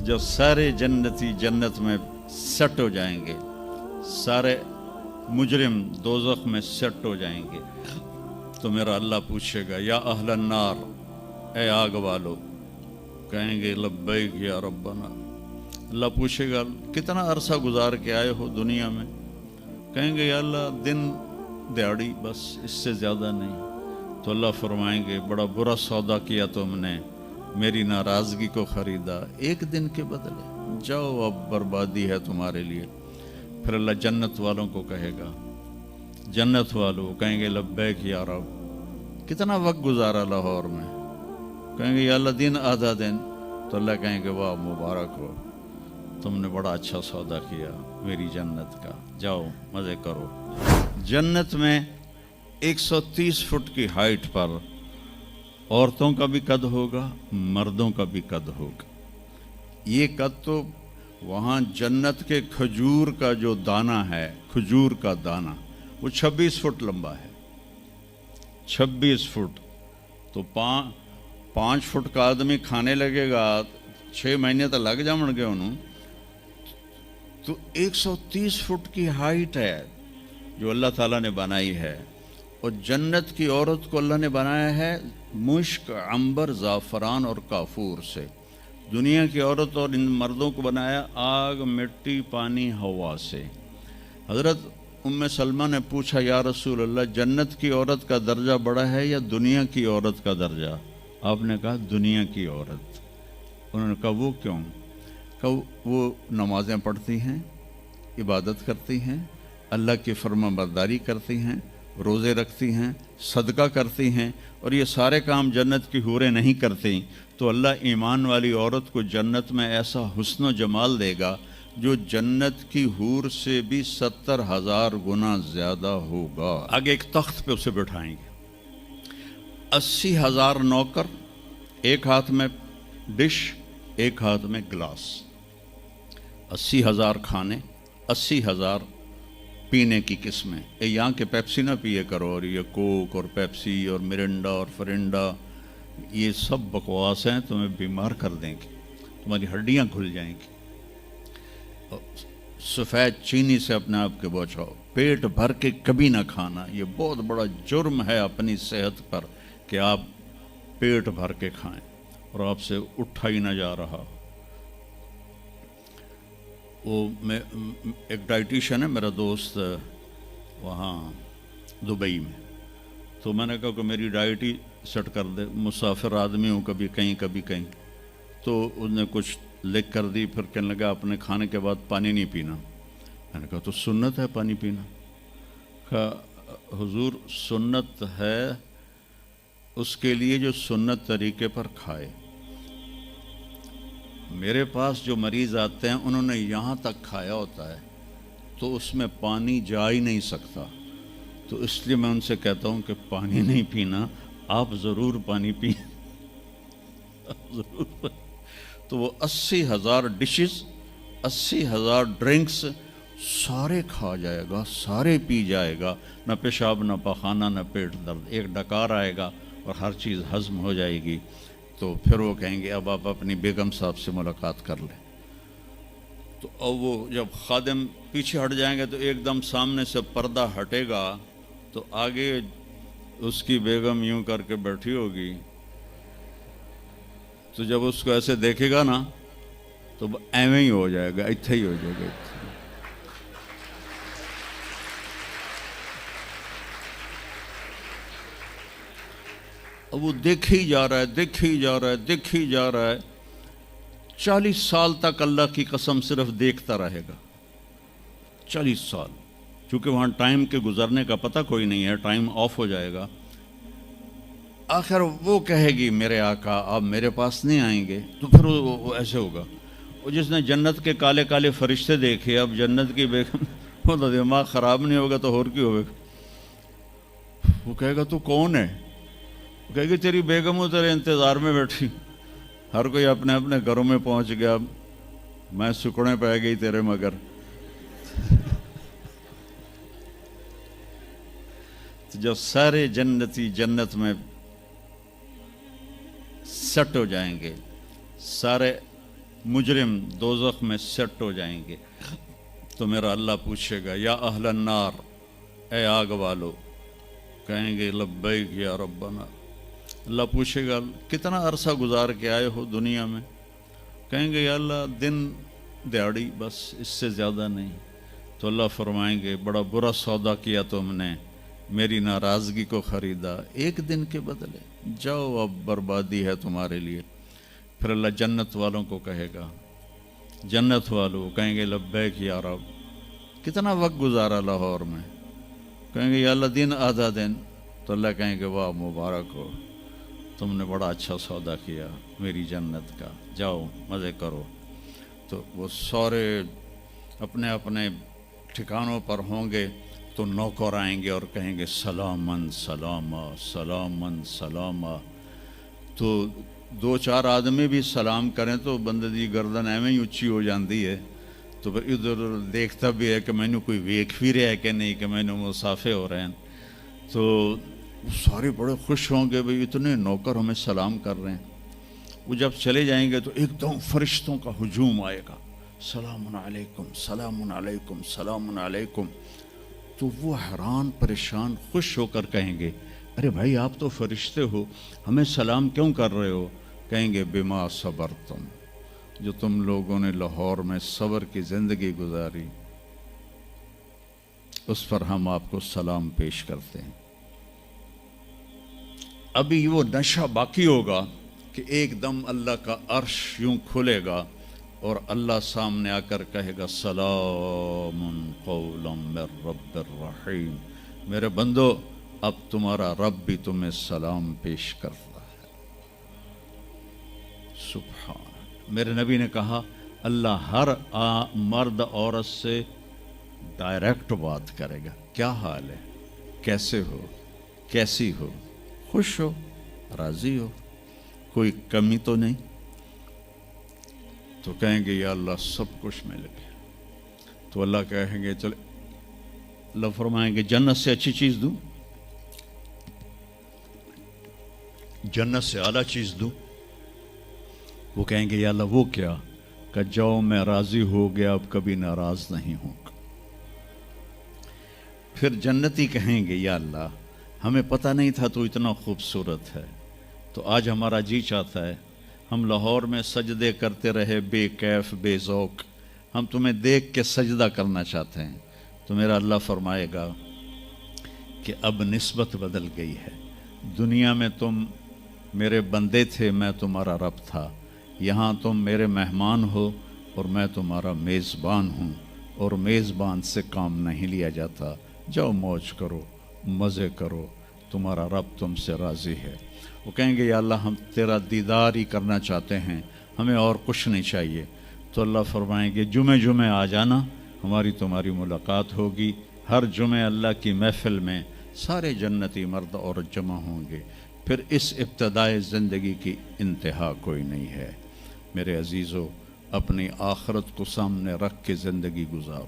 जो सारे जन्नती जन्नत में सेट हो जाएंगे, सारे मुजरिम दोज़ख में सेट हो जाएंगे, तो मेरा अल्लाह पूछेगा या अहलन नार, ए आग वालो, कहेंगे लब्बैक या रब्बना। अल्लाह पूछेगा कितना अरसा गुजार के आए हो दुनिया में, कहेंगे या अल्लाह दिन दिहाड़ी, बस इससे ज़्यादा नहीं। तो अल्लाह फरमाएंगे बड़ा बुरा सौदा किया तुमने, मेरी नाराज़गी को ख़रीदा एक दिन के बदले, जाओ अब बर्बादी है तुम्हारे लिए। फिर अल्लाह जन्नत वालों को कहेगा, जन्नत वालों कहेंगे लब्बैक या रब, कितना वक्त गुजारा लाहौर में, कहेंगे या अल्लाह दिन आधा दिन। तो अल्लाह कहेंगे वाह मुबारक हो, तुमने बड़ा अच्छा सौदा किया मेरी जन्नत का, जाओ मज़े करो। जन्नत में 130 फुट की हाइट पर औरतों का भी कद होगा, मर्दों का भी कद होगा। ये कद तो वहाँ जन्नत के खजूर का जो दाना है, खजूर का दाना, वो 26 फुट लंबा है, 26 फुट। तो 5 फुट का आदमी खाने लगेगा, 6 महीने तो लग जाएंगे उन्होंने। तो 130 फुट की हाइट है जो अल्लाह ताला ने बनाई है। और जन्नत की औरत को अल्लाह ने बनाया है मुश्क, अंबर, ज़ाफ़रान और काफूर से। दुनिया की औरत और इन मर्दों को बनाया आग, मिट्टी, पानी, हवा से। हज़रत उम्मे सलमा ने पूछा या रसूल अल्लाह, जन्नत की औरत का दर्जा बड़ा है या दुनिया की औरत का दर्जा? आपने कहा दुनिया की औरत। उन्होंने कहा वो क्यों? कहा वो नमाज़ें पढ़ती हैं, इबादत करती हैं, अल्लाह की फरमाबरदारी करती हैं, रोज़े रखती हैं, सदका करती हैं, और ये सारे काम जन्नत की हूरें नहीं करती। तो अल्लाह ईमान वाली औरत को जन्नत में ऐसा हुस्न व जमाल देगा जो जन्नत की हूर से भी 70,000 गुना ज़्यादा होगा। आगे एक तख्त पे उसे बिठाएंगे, 80,000 नौकर, एक हाथ में डिश, एक हाथ में गिलास, 80,000 खाने, 80,000 पीने की किस्में। यहाँ के पेप्सी ना पिए करो, और ये कोक और पेप्सी और मिरिंडा और फरिंडा, ये सब बकवास हैं, तुम्हें बीमार कर देंगे, तुम्हारी हड्डियाँ खुल जाएंगी। सफ़ेद चीनी से अपने आप के बचाओ, पेट भर के कभी ना खाना, ये बहुत बड़ा जुर्म है अपनी सेहत पर कि आप पेट भर के खाएं और आपसे उठा ही ना जा रहा। वो मैं एक डाइटिशियन है मेरा दोस्त वहाँ दुबई में, तो मैंने कहा कि मेरी डाइट ही सेट कर दे, मुसाफिर आदमी हूँ, कभी कहीं कभी कहीं। तो उसने कुछ लिख कर दी, फिर कहने लगा अपने खाने के बाद पानी नहीं पीना। मैंने कहा तो सुन्नत है पानी पीना। कहा हुजूर सुन्नत है उसके लिए जो सुन्नत तरीके पर खाए। मेरे पास जो मरीज़ आते हैं उन्होंने यहाँ तक खाया होता है तो उसमें पानी जा ही नहीं सकता, तो इसलिए मैं उनसे कहता हूँ कि पानी नहीं पीना, आप ज़रूर पानी पी ज़रूर। तो वो 80,000 डिशेस, 80,000 ड्रिंक्स सारे खा जाएगा, सारे पी जाएगा, न पेशाब न पखाना न पेट दर्द, एक डकार आएगा और हर चीज़ हज़म हो जाएगी। तो फिर वो कहेंगे अब आप अपनी बेगम साहब से मुलाकात कर लें। तो अब वो जब खादिम पीछे हट जाएंगे तो एकदम सामने से पर्दा हटेगा, तो आगे उसकी बेगम यूं करके बैठी होगी। तो जब उसको ऐसे देखेगा ना तो एवं ही हो जाएगा, इत्थे ही हो जाएगा। अब वो देखे ही जा रहा है, देखे ही जा रहा है, देखे ही जा रहा है। 40 साल तक अल्लाह की कसम सिर्फ देखता रहेगा, 40 साल, क्योंकि वहाँ टाइम के गुजरने का पता कोई नहीं है, टाइम ऑफ हो जाएगा। आखिर वो कहेगी मेरे आका आप मेरे पास नहीं आएंगे, तो फिर वो ऐसे होगा। वो जिसने जन्नत के काले काले फरिश्ते देखे, अब जन्नत की बेगम, वो तो दिमाग ख़राब नहीं होगा तो और क्यों होगा। वो कहेगा तू कौन है? वो कहेगी तेरी बेगम हो, तेरे इंतज़ार में बैठी। हर कोई अपने अपने घरों में पहुंच गया, मैं सुकड़े पै गई तेरे मगर। तो जब सारे जन्नती जन्नत में सेट हो जाएंगे, सारे مجرم دوزخ میں سیٹ ہو جائیں گے تو میرا اللہ پوچھے گا یا اہل النار، اے آگ والو، کہیں گے لبیک یا ربنا۔ اللہ پوچھے گا کتنا عرصہ گزار کے آئے ہو دنیا میں؟ کہیں گے یا اللہ دن دیہڑی، بس اس سے زیادہ نہیں۔ تو اللہ فرمائیں گے بڑا برا سودا کیا تم نے، میری ناراضگی کو خریدا ایک دن کے بدلے، جاؤ اب بربادی ہے تمہارے لیے۔ پھر اللہ جنت والوں کو کہے گا، جنت والوں کہیں گے لبیک یا رب، کتنا وقت گزارا لاہور میں؟ کہیں گے یا اللہ دن آدھا دن۔ تو اللہ کہیں گے واہ مبارک ہو، تم نے بڑا اچھا سودا کیا میری جنت کا، جاؤ مزے کرو۔ تو وہ سارے اپنے اپنے ٹھکانوں پر ہوں گے تو نوکر آئیں گے اور کہیں گے سلامن سلاما سلامن سلاما۔ تو دو چار آدمی بھی سلام کریں تو بندے دی گردن ایویں ہی اچھی ہو جاندی ہے، تو پھر ادھر ادھر دیکھتا بھی ہے کہ میں نے کوئی ویکھ بھی رہا ہے کہ نہیں، کہ میں نے مسافے ہو رہے ہیں۔ تو وہ سارے بڑے خوش ہوں گے بھئی اتنے نوکر ہمیں سلام کر رہے ہیں۔ وہ جب چلے جائیں گے تو ایک دم فرشتوں کا ہجوم آئے گا، سلام علیکم سلام علیکم سلام علیکم۔ تو وہ حیران پریشان خوش ہو کر کہیں گے ارے بھائی آپ تو فرشتے ہو، ہمیں سلام کیوں کر رہے ہو؟ کہیں گے بما صبرتم، جو تم لوگوں نے لاہور میں صبر کی زندگی گزاری اس پر ہم آپ کو سلام پیش کرتے ہیں۔ ابھی وہ نشہ باقی ہوگا کہ ایک دم اللہ کا عرش یوں کھلے گا اور اللہ سامنے آ کر کہے گا سلام قولا من رب الرحیم، میرے بندو اب تمہارا رب بھی تمہیں سلام پیش کرتا ہے۔ سبحان، میرے نبی نے کہا اللہ ہر مرد عورت سے ڈائریکٹ بات کرے گا، کیا حال ہے، کیسے ہو، کیسی ہو، خوش ہو، راضی ہو، کوئی کمی تو نہیں؟ تو کہیں گے یا اللہ سب کچھ مل گیا۔ تو اللہ کہیں گے چلے، اللہ فرمائیں گے جنت سے اچھی چیز دوں، جنت سے اعلیٰ چیز دوں؟ وہ کہیں گے یا اللہ وہ کیا؟ کہ جاؤ میں راضی ہو گیا، اب کبھی ناراض نہیں ہوں گا۔ پھر جنتی کہیں گے یا اللہ ہمیں پتہ نہیں تھا تو اتنا خوبصورت ہے، تو آج ہمارا جی چاہتا ہے ہم لاہور میں سجدے کرتے رہے بے کیف بے ذوق، ہم تمہیں دیکھ کے سجدہ کرنا چاہتے ہیں۔ تو میرا اللہ فرمائے گا کہ اب نسبت بدل گئی ہے، دنیا میں تم میرے بندے تھے، میں تمہارا رب تھا، یہاں تم میرے مہمان ہو اور میں تمہارا میزبان ہوں، اور میزبان سے کام نہیں لیا جاتا، جاؤ موج کرو، مزے کرو، تمہارا رب تم سے راضی ہے۔ وہ کہیں گے یا اللہ ہم تیرا دیدار ہی کرنا چاہتے ہیں، ہمیں اور کچھ نہیں چاہیے۔ تو اللہ فرمائیں گے جمعے جمعے آ جانا، ہماری تمہاری ملاقات ہوگی۔ ہر جمعے اللہ کی محفل میں سارے جنتی مرد عورت جمع ہوں گے۔ پھر اس ابتدائے زندگی کی انتہا کوئی نہیں ہے۔ میرے عزیزو، اپنی آخرت کو سامنے رکھ کے زندگی گزارو۔